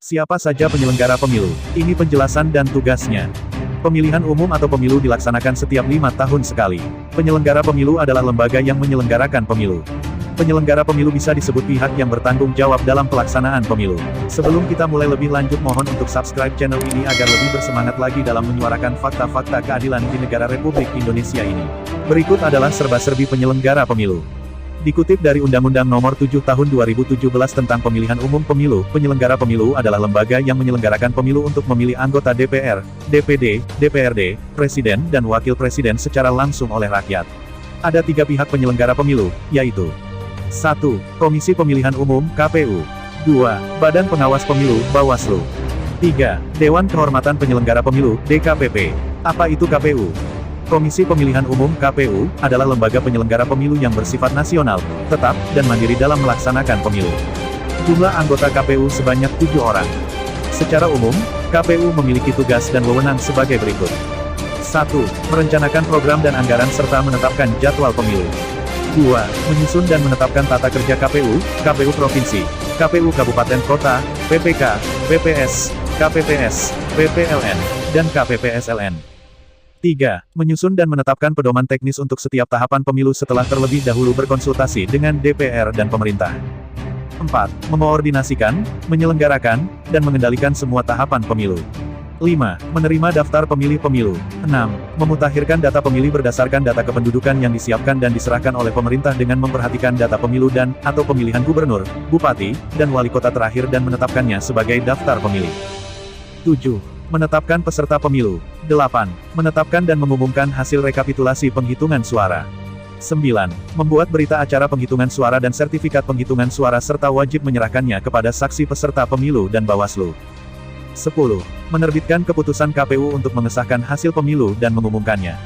Siapa saja penyelenggara pemilu? Ini penjelasan dan tugasnya. Pemilihan umum atau pemilu dilaksanakan setiap 5 tahun sekali. Penyelenggara pemilu adalah lembaga yang menyelenggarakan pemilu. Penyelenggara pemilu bisa disebut pihak yang bertanggung jawab dalam pelaksanaan pemilu. Sebelum kita mulai lebih lanjut, mohon untuk subscribe channel ini agar lebih bersemangat lagi dalam menyuarakan fakta-fakta keadilan di negara Republik Indonesia ini. Berikut adalah serba-serbi penyelenggara pemilu. Dikutip dari Undang-Undang Nomor 7 Tahun 2017 tentang Pemilihan Umum Pemilu, penyelenggara pemilu adalah lembaga yang menyelenggarakan pemilu untuk memilih anggota DPR, DPD, DPRD, Presiden dan Wakil Presiden secara langsung oleh rakyat. Ada 3 pihak penyelenggara pemilu, yaitu 1. Komisi Pemilihan Umum (KPU). 2. Badan Pengawas Pemilu (Bawaslu). 3. Dewan Kehormatan Penyelenggara Pemilu (DKPP). Apa itu KPU? Komisi Pemilihan Umum (KPU) adalah lembaga penyelenggara pemilu yang bersifat nasional, tetap, dan mandiri dalam melaksanakan pemilu. Jumlah anggota KPU sebanyak 7 orang. Secara umum, KPU memiliki tugas dan wewenang sebagai berikut. 1. Merencanakan program dan anggaran serta menetapkan jadwal pemilu. 2. Menyusun dan menetapkan tata kerja KPU, KPU Provinsi, KPU Kabupaten Kota, PPK, PPS, KPPS, PPLN, dan KPPSLN. 3. Menyusun dan menetapkan pedoman teknis untuk setiap tahapan pemilu setelah terlebih dahulu berkonsultasi dengan DPR dan pemerintah. 4. Mengkoordinasikan, menyelenggarakan, dan mengendalikan semua tahapan pemilu. 5. Menerima daftar pemilih pemilu. 6. Memutakhirkan data pemilih berdasarkan data kependudukan yang disiapkan dan diserahkan oleh pemerintah dengan memperhatikan data pemilu dan/atau pemilihan gubernur, bupati, dan wali kota terakhir dan menetapkannya sebagai daftar pemilih. 7. Menetapkan peserta pemilu. 8. Menetapkan dan mengumumkan hasil rekapitulasi penghitungan suara. 9. Membuat berita acara penghitungan suara dan sertifikat penghitungan suara serta wajib menyerahkannya kepada saksi peserta pemilu dan Bawaslu. 10. Menerbitkan keputusan KPU untuk mengesahkan hasil pemilu dan mengumumkannya.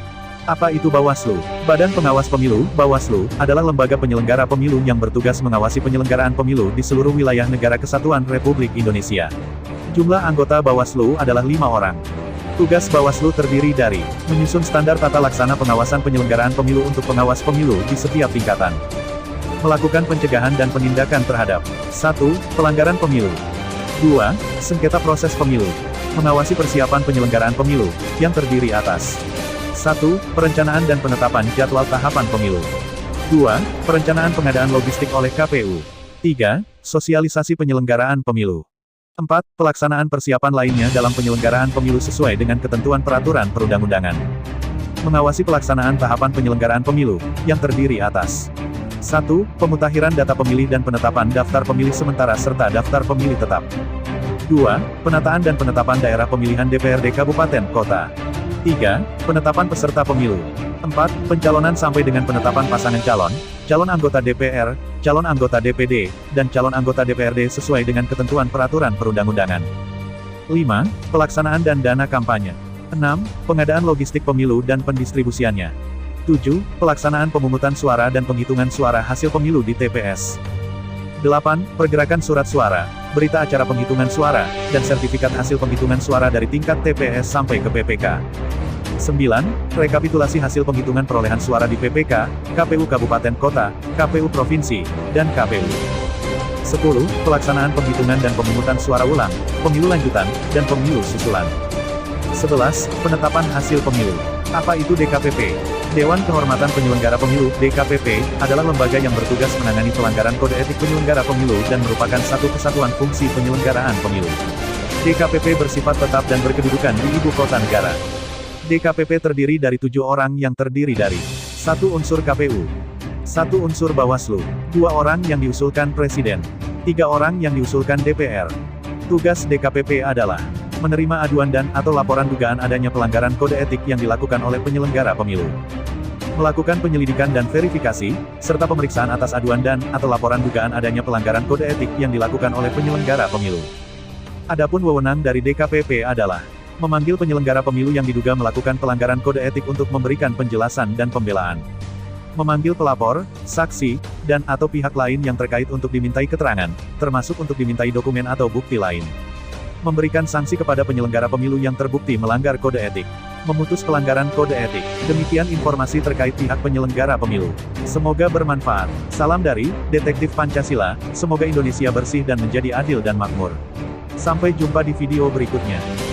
Apa itu Bawaslu? Badan Pengawas Pemilu (Bawaslu) adalah lembaga penyelenggara pemilu yang bertugas mengawasi penyelenggaraan pemilu di seluruh wilayah Negara Kesatuan Republik Indonesia. Jumlah anggota Bawaslu adalah 5 orang. Tugas Bawaslu terdiri dari menyusun standar tata laksana pengawasan penyelenggaraan pemilu untuk pengawas pemilu di setiap tingkatan, melakukan pencegahan dan penindakan terhadap 1. Pelanggaran pemilu. 2. Sengketa proses pemilu, mengawasi persiapan penyelenggaraan pemilu, yang terdiri atas 1. Perencanaan dan penetapan jadwal tahapan pemilu. 2. Perencanaan pengadaan logistik oleh KPU. 3. Sosialisasi penyelenggaraan pemilu. 4. Pelaksanaan persiapan lainnya dalam penyelenggaraan pemilu sesuai dengan ketentuan peraturan perundang-undangan. Mengawasi pelaksanaan tahapan penyelenggaraan pemilu, yang terdiri atas 1. Pemutakhiran data pemilih dan penetapan daftar pemilih sementara serta daftar pemilih tetap. 2. Penataan dan penetapan daerah pemilihan DPRD Kabupaten Kota. 3. Penetapan peserta pemilu. 4. Pencalonan sampai dengan penetapan pasangan calon, calon anggota DPR, calon anggota DPD, dan calon anggota DPRD sesuai dengan ketentuan peraturan perundang-undangan. 5. Pelaksanaan dan dana kampanye. 6. Pengadaan logistik pemilu dan pendistribusiannya. 7. Pelaksanaan pemungutan suara dan penghitungan suara hasil pemilu di TPS. 8. Pergerakan surat suara, berita acara penghitungan suara, dan sertifikat hasil penghitungan suara dari tingkat TPS sampai ke PPK. 9. Rekapitulasi hasil penghitungan perolehan suara di PPK, KPU Kabupaten Kota, KPU Provinsi, dan KPU. 10. Pelaksanaan penghitungan dan pemungutan suara ulang, pemilu lanjutan, dan pemilu susulan. 11. Penetapan hasil pemilu. Apa itu DKPP? Dewan Kehormatan Penyelenggara Pemilu (DKPP) adalah lembaga yang bertugas menangani pelanggaran kode etik penyelenggara pemilu dan merupakan satu kesatuan fungsi penyelenggaraan pemilu. DKPP bersifat tetap dan berkedudukan di ibu kota negara. DKPP terdiri dari 7 orang yang terdiri dari 1 unsur KPU, 1 unsur Bawaslu, 2 orang yang diusulkan Presiden, 3 orang yang diusulkan DPR. Tugas DKPP adalah menerima aduan dan/atau laporan dugaan adanya pelanggaran kode etik yang dilakukan oleh penyelenggara pemilu, melakukan penyelidikan dan verifikasi, serta pemeriksaan atas aduan dan/atau laporan dugaan adanya pelanggaran kode etik yang dilakukan oleh penyelenggara pemilu. Adapun wewenang dari DKPP adalah memanggil penyelenggara pemilu yang diduga melakukan pelanggaran kode etik untuk memberikan penjelasan dan pembelaan, memanggil pelapor, saksi, dan/atau pihak lain yang terkait untuk dimintai keterangan, termasuk untuk dimintai dokumen atau bukti lain, memberikan sanksi kepada penyelenggara pemilu yang terbukti melanggar kode etik, memutus pelanggaran kode etik. Demikian informasi terkait pihak penyelenggara pemilu. Semoga bermanfaat. Salam dari Detektif Pancasila, semoga Indonesia bersih dan menjadi adil dan makmur. Sampai jumpa di video berikutnya.